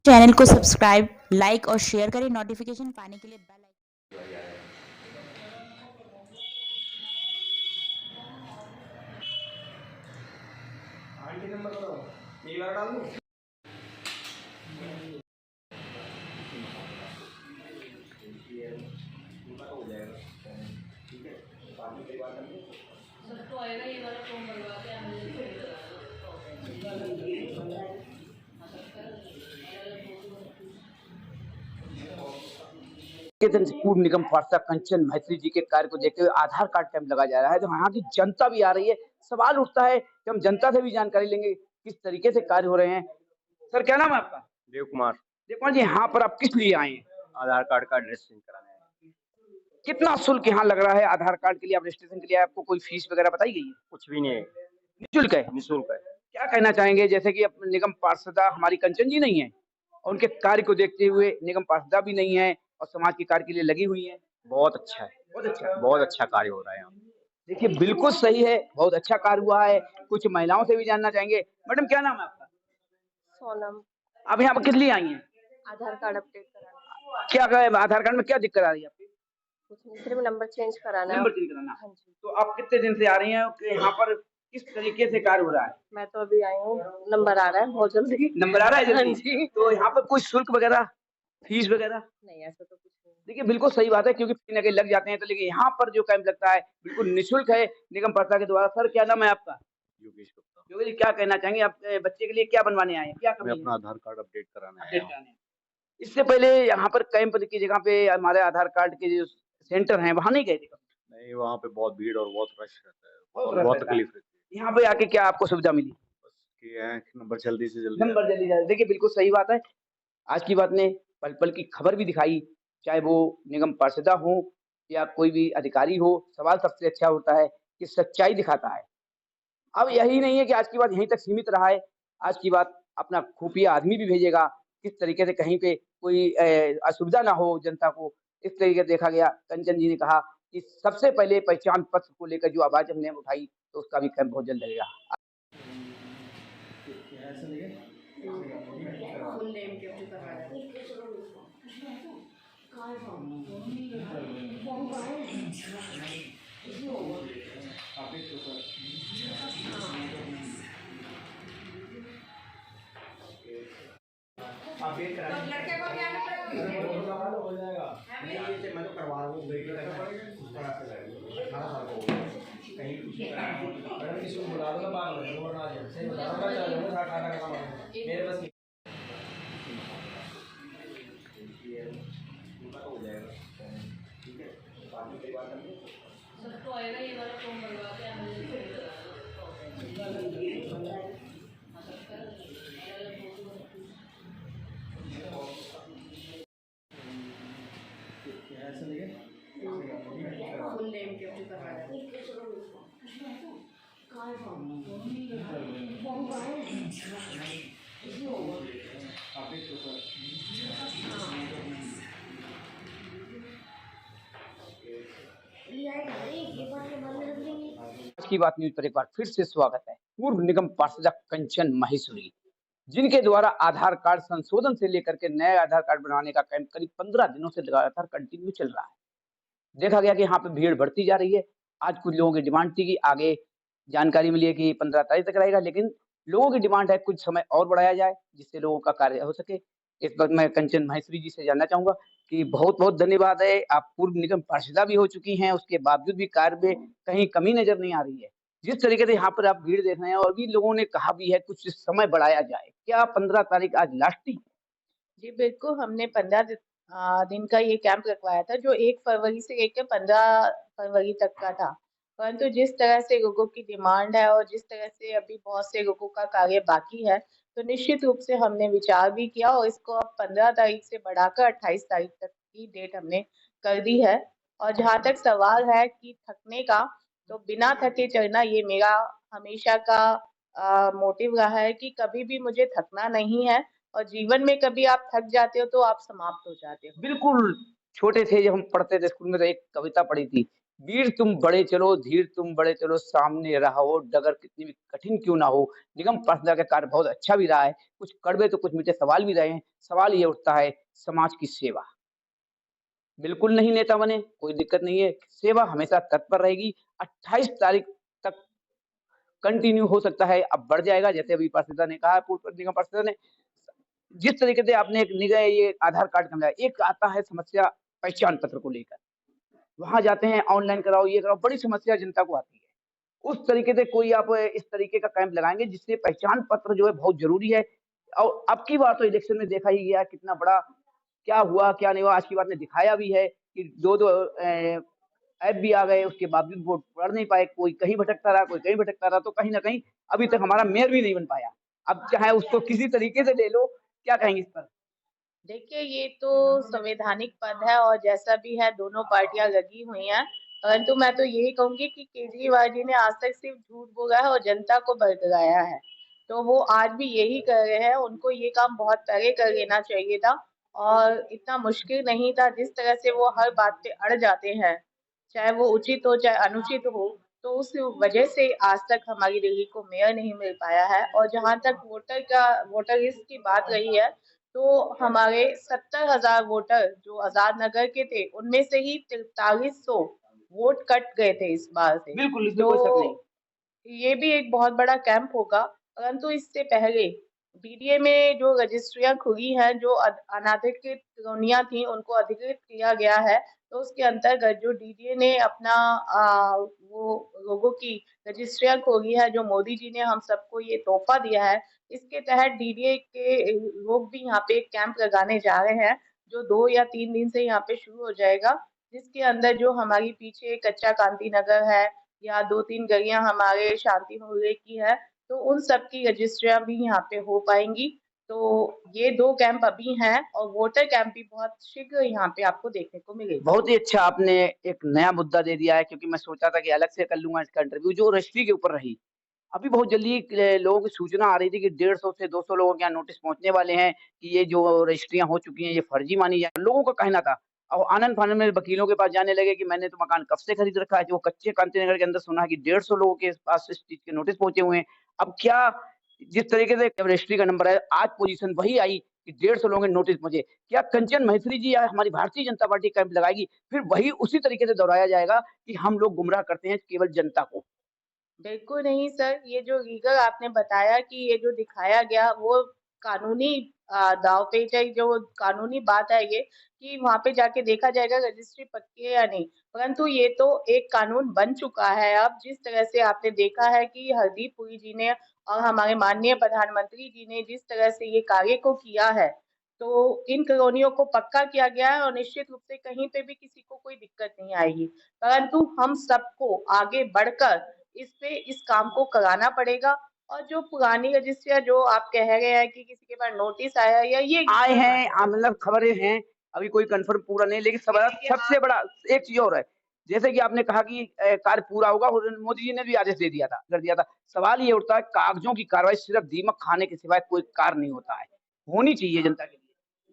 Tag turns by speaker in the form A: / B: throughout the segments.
A: Channel को subscribe, like और share करें। नोटिफिकेशन पाने के लिए बेल आइकन।
B: आंटी नंबर बताओ, यही वाला डाल दूं? उनका तो हो जाएगा, ठीक है। बाद में कई बार करके
C: सबको आएगा ये वाला फॉर्म भरवा के
D: के दिन से पूर्व निगम पार्षद कंचन मैत्री जी के कार्य को देखते हुए आधार कार्ड कैंप लगाया जा रहा है। तो यहाँ की जनता भी आ रही है। सवाल उठता है कि हम जनता से भी जानकारी लेंगे किस तरीके से कार्य हो रहे हैं। सर, क्या नाम है आपका?
B: देव कुमार।
D: देव कुमार जी, यहाँ पर आप किस लिए आए हैं?
B: आधार कार्ड का एड्रेस चेंज कराना है।
D: कितना शुल्क यहाँ लग रहा है आधार कार्ड के लिए? आप रजिस्ट्रेशन के लिए आपको कोई फीस वगैरह बताई गई है?
B: कुछ भी नहीं है,
D: निःशुल्क है।
B: निःशुल्क है।
D: क्या कहना चाहेंगे, जैसे कि अब निगम पार्षदा हमारी कंचन जी नहीं है और उनके कार्य को देखते हुए निगम पार्षदा भी नहीं है और समाज के कार्य के लिए लगी हुई है।
B: बहुत अच्छा है,
D: बहुत अच्छा।
B: बहुत अच्छा कार्य हो रहा है यहाँ।
D: देखिए, बिल्कुल सही है, बहुत अच्छा कार्य हुआ है। कुछ महिलाओं से भी जानना चाहेंगे। मैडम, क्या नाम है आपका?
E: सोनम।
D: आप यहाँ पर किस लिए आई हैं?
E: आधार कार्ड अपडेट कराना।
D: क्या आधार कार्ड में क्या दिक्कत आ रही है आपकी?
E: कुछ नहीं, सिर्फ नंबर चेंज कराना है।
D: नंबर चेंज कराना।
E: हाँ जी।
D: तो आप कितने दिन से आ रही हैं कि यहाँ पर किस तरीके से कार्य हो रहा है?
E: मैं तो अभी आई हूँ, नंबर आ रहा है बहुत जल्दी।
D: नंबर आ रहा है
E: हाँ
D: जल्दी?
E: जी।
D: तो यहाँ पर कोई शुल्क वगैरह, फीस वगैरह?
E: नहीं, ऐसा तो कुछ नहीं।
D: देखिए, बिल्कुल सही बात है, क्योंकि कहीं न कहीं लग जाते हैं तो, लेकिन यहाँ पर जो कैंप लगता है बिल्कुल निःशुल्क है निगम पालिका के द्वारा। सर, क्या नाम है आपका?
B: योगेश गुप्ता।
D: योगेश जी, क्या कहना चाहेंगे? आप बच्चे के लिए क्या बनवाने आए हैं? क्या
B: मैं
D: कमी
B: अपना
D: है?
B: आधार कार्ड अपडेट कराना
D: अपडेट
B: है।
D: कराने हैं। इससे पहले यहाँ पर कैंप की जगह पे हमारे आधार कार्ड के जो सेंटर हैं, वहाँ नहीं गए थे कभी?
B: नहीं, वहाँ पे बहुत भीड़ और बहुत रश रहता है
D: बहुत
B: और
D: रश
B: बहुत
D: रहता है।
B: तकलीफ रहती है।
D: यहाँ पे आके क्या आपको सुविधा मिली?
B: बस ये है कि नंबर जल्दी से जल्दी
D: नंबर जल्दी जाए। देखिए, बिल्कुल सही बात है। आज की बात ने पल-पल की खबर भी दिखाई, चाहे वो निगम पार्षदा हो या कोई भी अधिकारी हो। सवाल सबसे अच्छा होता है कि सच्चाई दिखाता है। अब यही नहीं है कि आज की बात यहीं तक सीमित रहा है। आज की बात अपना खुफिया आदमी भी भेजेगा, किस तरीके से कहीं पे कोई असुविधा ना हो जनता को, इस तरीके से देखा गया। कंचन जी ने कहा कि सबसे पहले पहचान पत्र को लेकर जो आवाज़ हमने उठाई, तो उसका भी कैंप बहुत जल्द लगेगा।
C: फुल नेम के ऊपर करवाना है।
B: अपडेट
C: तो लड़के को भी आना पड़ेगा।
B: हो जाएगा। नहीं, ये मैं तो करवा रहा हूँ, वेट करना पड़ेगा। उस तरह से लगेगा। 18 साल का हो गया। कहीं कुछ नहीं कराना। मैडम, किसी को बुला दो ना, पागल है, वरना आ जाए। सही बता रहा हूँ, मैं चल जाऊँगा, 18 का काम है। मेरे बस उनका तो हो जाएगा, ठीक है। बाद में कई बार करके
C: सबको आएगा ये वाला फॉर्म भरवा के फुल नेम के ऊपर करवाना है।
D: आज की बात न्यूज़ पर एक बार फिर से स्वागत है। पूर्व निगम पार्षद कंचन माहेश्वरी, जिनके द्वारा आधार कार्ड संशोधन से लेकर के नए आधार कार्ड बनवाने का कैंप करीब 15 दिनों से लगातार कंटिन्यू चल रहा है। देखा गया कि यहाँ पे भीड़ बढ़ती जा रही है। आज कुछ लोगों की डिमांड थी कि आगे जानकारी मिली है कि 15 तारीख तक रहेगा, लेकिन लोगों की डिमांड है कुछ समय और बढ़ाया जाए, जिससे लोगों का कार्य हो सके। इस वक़्त मैं कंचन माहेश्वरी जी से जानना चाहूँगा कि बहुत-बहुत धन्यवाद है। आप पूर्व निगम पार्षदा भी हो चुकी हैं, उसके बावजूद भी कार्य में कहीं कमी नज़र नहीं आ रही है। जिस तरीके से यहाँ पर आप भीड़ देख रहे हैं और भी लोगों ने कहा भी है कुछ समय बढ़ाया जाए। क्या 15 तारीख आज लास्ट थी?
E: जी, बिल्कुल, हमने 15 दिन का ये कैंप लगवाया था, जो 1 फरवरी से लेकर 15 फरवरी तक का था। परंतु जिस तरह से लोगों की डिमांड है और जिस तरह से अभी बहुत से लोगों का कार्य बाकी है, तो निश्चित रूप से हमने विचार भी किया और इसको अब 15 तारीख से बढ़ाकर 28 तारीख तक की डेट हमने कर दी है। और जहाँ तक सवाल है कि थकने का, तो बिना थके चलना ये मेरा हमेशा का मोटिव रहा है कि कभी भी मुझे थकना नहीं है। और जीवन में कभी आप थक जाते हो तो आप समाप्त हो जाते हो।
D: बिल्कुल, छोटे थे जब हम पढ़ते थे स्कूल में, तो एक कविता पढ़ी थी वीर तुम बड़े चलो, धीर तुम बड़े चलो, सामने रहो, डगर कितनी भी कठिन क्यों ना हो। निगम पाठशाला का कार्य बहुत अच्छा भी रहा है। कुछ कड़वे तो कुछ मीठे सवाल भी रहे हैं। सवाल ये उठता है समाज की सेवा। बिल्कुल नहीं नेता बने, कोई दिक्कत नहीं है। सेवा हमेशा तत्पर रहेगी। 28 तारीख तक कंटिन्यू हो सकता है, अब बढ़ जाएगा जैसे अभी पार्षद ने कहा, पूर्व निगम पार्षद ने। जिस तरीके से आपने एक ये आधार कार्ड का मिलाया, एक आता है समस्या पहचान पत्र को लेकर। वहाँ जाते हैं ऑनलाइन कराओ, ये कराओ, बड़ी समस्या जनता को आती है। उस तरीके से कोई आप इस तरीके का कैंप लगाएँगे जिससे पहचान पत्र जो है बहुत ज़रूरी है। और अब की बार तो इलेक्शन में देखा ही गया कितना बड़ा क्या हुआ, क्या नहीं हुआ, आज की बात ने दिखाया भी है कि 2-2 ऐप भी आ गए, उसके बावजूद वोट पड़ नहीं पाए, कोई कहीं भटकता रहा, कोई कहीं भटकता रहा, तो कहीं न कहीं अभी तक हमारा मेयर भी नहीं बन पाया। अब चाहे उसको किसी तरीके से ले लो, क्या कहेंगे इस पर?
E: देखिए, ये तो संवैधानिक पद है और जैसा भी है दोनों पार्टियां लगी हुई हैं। परंतु मैं तो यही कहूंगी कि केजरीवाल जी ने आज तक सिर्फ झूठ बोला है और जनता को भड़काया है। तो वो आज भी यही कर रहे हैं। उनको ये काम बहुत पहले कर लेना चाहिए था और इतना मुश्किल नहीं था। जिस तरह से वो हर बात पे अड़ जाते हैं, चाहे वो उचित हो चाहे अनुचित हो, तो उस वजह से आज तक हमारी दिल्ली को मेयर नहीं मिल पाया है। और जहां तक वोटर लिस्ट की बात रही है, तो हमारे 70,000 वोटर जो आजाद नगर के थे, उनमें से ही 4300 वोट कट गए थे इस बार से।
D: बिल्कुल, इसमें कोई शक नहीं।
E: तो ये भी एक बहुत बड़ा कैंप होगा। परंतु इससे पहले बीडीए में जो रजिस्ट्रियां खुली हैं, जो अनाधिकृत कॉलोनियां थी, उनको अधिकृत किया गया है। तो उसके अंतर्गत जो डीडीए ने अपना वो लोगों की रजिस्ट्रियां खोली है, जो मोदी जी ने हम सबको ये तोहफा दिया है, इसके तहत डीडीए के लोग भी यहाँ पे एक कैंप लगाने जा रहे हैं, जो 2 या 3 दिन से यहाँ पे शुरू हो जाएगा। जिसके अंदर जो हमारी पीछे कच्चा कांति नगर है या 2-3 गलियां हमारे शांति मोहल्ले की है, तो उन सब की रजिस्ट्रियां भी यहाँ पे हो पाएंगी। तो ये 2 कैंप अभी हैं और वोटर कैंप भी बहुत शीघ्र यहाँ पे आपको देखने को मिलेगा।
D: बहुत ही अच्छा आपने एक नया मुद्दा दे दिया है क्योंकि मैं सोचा था कि अलग से कर लूँगा इसका इंटरव्यू जो रजिस्ट्री के ऊपर रही। अभी बहुत जल्दी लोगों की सूचना आ रही थी कि 150 से 200 लोगों के यहाँ नोटिस पहुँचने वाले हैं कि ये जो रजिस्ट्रियाँ हो चुकी हैं, ये फर्जी मानी जाए। लोगों का कहना था और आनन-फानन में वकीलों के पास जाने लगे कि मैंने तो मकान कब से खरीद रखा है। जो कच्चे कांति नगर के अंदर सुना है कि 150 लोगों के पास इस चीज़ के नोटिस पहुँचे हुए हैं। अब क्या जिस तरीके से रजिस्ट्री का नंबर है, आज पोज़ीशन वही आई कि 150 लोगों के नोटिस पहुँचे। क्या कंचन महेश्वरी जी या हमारी भारतीय जनता पार्टी कैंप लगाएगी, फिर वही उसी तरीके से दोहराया जाएगा कि हम लोग गुमराह करते हैं केवल जनता को?
E: बिल्कुल नहीं सर, ये जो लीगल आपने बताया कि ये जो दिखाया गया वो कानूनी दांव-पेच है, जो कानूनी बात है ये कि वहाँ पे जाके देखा जाएगा रजिस्ट्री पक्की है या नहीं। परंतु ये तो एक कानून बन चुका है अब। जिस तरह से आपने देखा है कि हरदीप पुरी जी ने और हमारे माननीय प्रधानमंत्री जी ने जिस तरह से ये कार्य को किया है, तो इन कॉलोनियों को पक्का किया गया है और निश्चित रूप से कहीं पे भी किसी को कोई दिक्कत नहीं आएगी। परंतु हम सबको आगे बढ़कर इस काम को कराना पड़ेगा। और जो पुरानी रजिस्ट्रियाँ जो आप कह रहे हैं कि किसी के पास नोटिस आया या ये
D: आए
E: गलत बात
D: हैं
E: है।
D: मतलब खबरें हैं, अभी कोई कन्फर्म पूरा नहीं लेकिन
E: देखिए
D: सबसे बड़ा एक चीज़ और है, जैसे कि आपने कहा कि कार्य पूरा होगा और मोदी जी ने भी आदेश दे दिया था कर दिया था। सवाल ये उठता है कागज़ों की कार्रवाई सिर्फ़ दीमक खाने के सिवाय कोई कार्य नहीं होता है, होनी चाहिए जनता के लिए।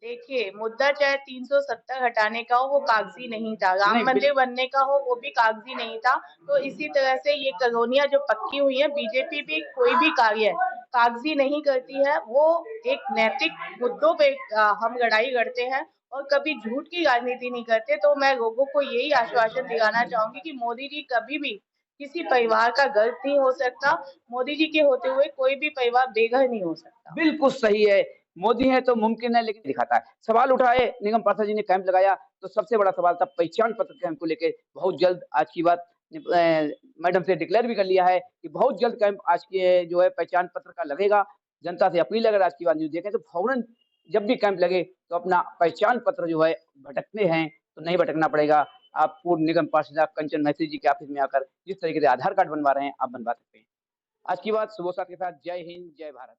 E: देखिए, मुद्दा चाहे 370 हटाने का हो, वो कागज़ी नहीं था। राम
D: नहीं,
E: मंदिर बनने का हो, वो भी कागज़ी नहीं था। तो इसी तरह से ये कॉलोनियाँ जो पक्की हुई हैं, बीजेपी भी कोई भी कार्य कागज़ी नहीं करती है। वो एक नैतिक मुद्दों पे हम लड़ाई लड़ते हैं और कभी झूठ की राजनीति नहीं करते। तो मैं लोगों को यही आश्वासन दिलाना चाहूँगी कि मोदी जी कभी भी किसी परिवार का गर्व नहीं हो सकता। मोदी जी के होते हुए कोई भी परिवार बेघर नहीं हो सकता।
D: बिल्कुल सही है, मोदी हैं तो मुमकिन है लेकिन दिखाता है। सवाल उठाए निगम पाठक जी ने कैंप लगाया, तो सबसे बड़ा सवाल था पहचान पत्र कैंप को लेके बहुत जल्द आज की बात मैडम से डिक्लेयर भी कर लिया है कि बहुत जल्द कैंप आज के जो है पहचान पत्र का लगेगा। जनता से अपील है अगर आज की बात न्यूज़ देखें तो फ़ौरन जब भी कैंप लगे तो अपना पहचान पत्र जो है भटकते हैं तो नहीं भटकना पड़ेगा। आप पूर्व निगम पार्षद कंचन मैसी जी के ऑफिस में आकर जिस तरीके से आधार कार्ड बनवा रहे हैं, आप बनवा सकते हैं। आज की बात सुबह साथ के साथ जय हिंद, जय भारत।